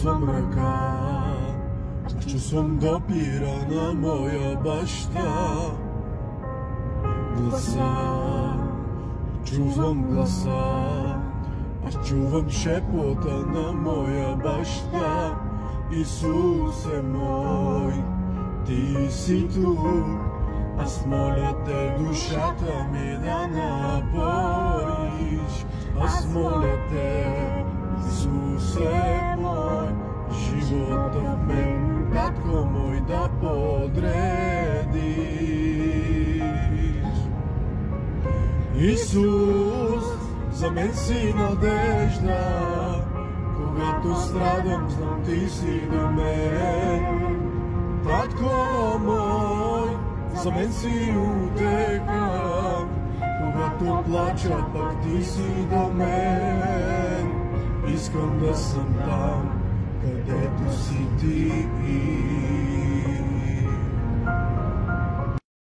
čuvam rъка, аз чувствам допира на моя баща. Гласа, чувам гласа, аз чувам шепота на моя баща. Исусе мой, ти си тук, аз моля те душата ми да напоиш. Аз моля те, Исусе мой, живота в мен, татко мой, да подредиш. Исус, за мен си надежда, когато страдам, знам ти си до мен. Татко мой, за мен си утеха, когато плача, пък ти си до мен. Искам да съм там, където си ти.